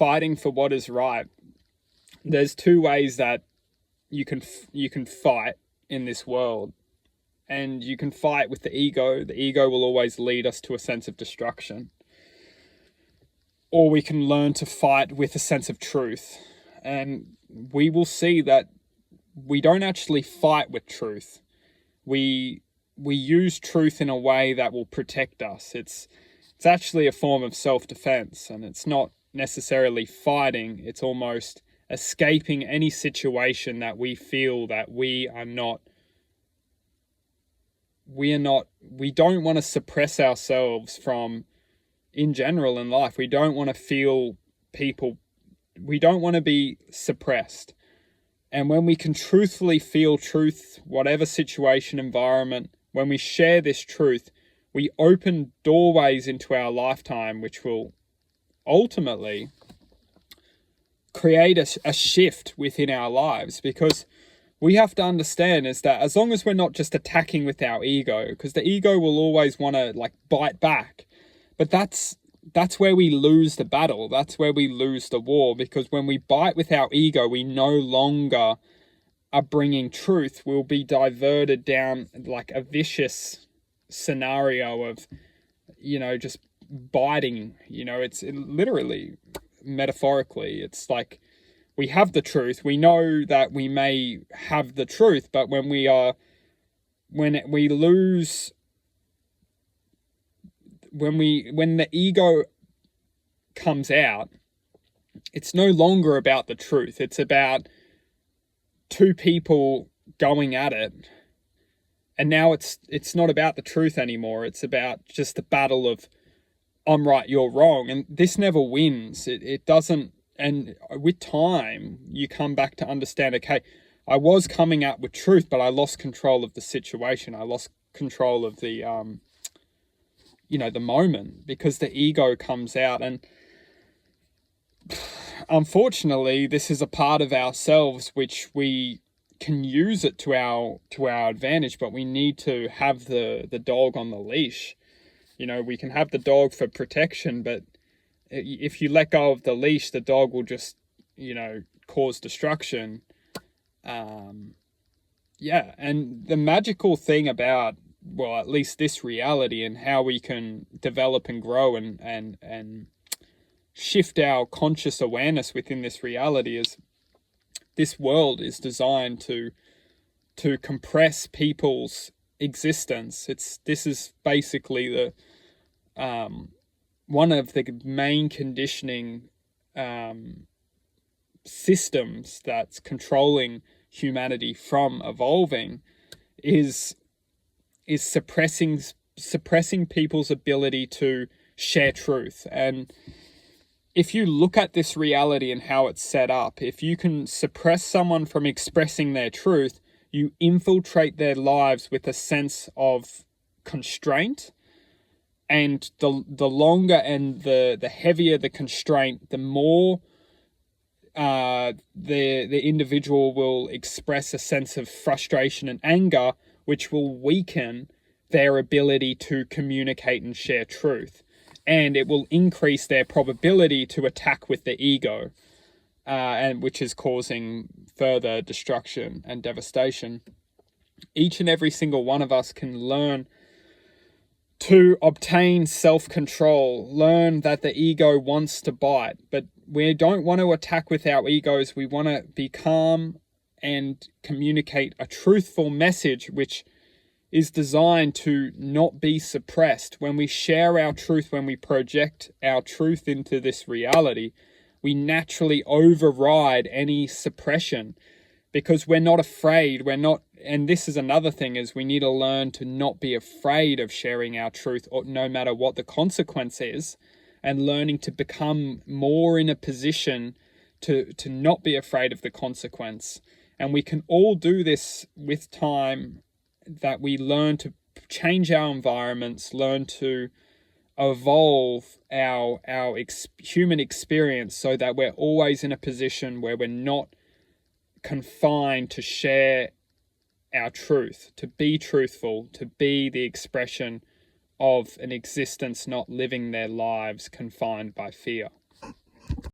fighting for what is right, there's two ways that you can fight in this world. And you can fight with the ego. The ego will always lead us to a sense of destruction. Or we can learn to fight with a sense of truth. And we will see that we don't actually fight with truth. We use truth in a way that will protect us. It's actually a form of self-defense, and it's not necessarily fighting. It's almost escaping any situation that we feel that we don't want to suppress ourselves from, in general in life. We don't want to feel people, we don't want to be suppressed. And when we can truthfully feel truth, whatever situation, environment, when we share this truth, we open doorways into our lifetime, which will ultimately create a shift within our lives. Because we have to understand is that as long as we're not just attacking with our ego, because the ego will always want to bite back, but that's where we lose the battle. That's where we lose the war, because when we bite with our ego, we no longer are bringing truth. We'll be diverted down a vicious scenario of, just biting. It's literally, metaphorically, it's like, we have the truth. We know that we may have the truth, but when we the ego comes out, it's no longer about the truth. It's about two people going at it. And now it's not about the truth anymore. It's about just the battle of, I'm right, you're wrong. And this never wins. It doesn't. And with time, you come back to understand, okay, I was coming out with truth, but I lost control of the situation. I lost control of the, the moment, because the ego comes out. And unfortunately, this is a part of ourselves which we can use it to our advantage, but we need to have the dog on the leash. We can have the dog for protection, but if you let go of the leash, the dog will just, cause destruction. And the magical thing about, well, at least this reality and how we can develop and grow and shift our conscious awareness within this reality is, this world is designed to compress people's existence. This is basically the one of the main conditioning systems that's controlling humanity from evolving is suppressing people's ability to share truth. And if you look at this reality and how it's set up, if you can suppress someone from expressing their truth, you infiltrate their lives with a sense of constraint. And the longer and the heavier the constraint, the more the individual will express a sense of frustration and anger, which will weaken their ability to communicate and share truth. And it will increase their probability to attack with the ego, and which is causing further destruction and devastation. Each and every single one of us can learn to obtain self-control, learn that the ego wants to bite, but we don't want to attack with our egos. We want to be calm and communicate a truthful message, which is designed to not be suppressed. When we share our truth, when we project our truth into this reality, we naturally override any suppression, because we're not afraid. And this is another thing, is we need to learn to not be afraid of sharing our truth, or no matter what the consequence is, and learning to become more in a position to not be afraid of the consequence. And we can all do this with time, that we learn to change our environments, learn to evolve our human experience, so that we're always in a position where we're not confined to share our truth, to be truthful, to be the expression of an existence not living their lives confined by fear.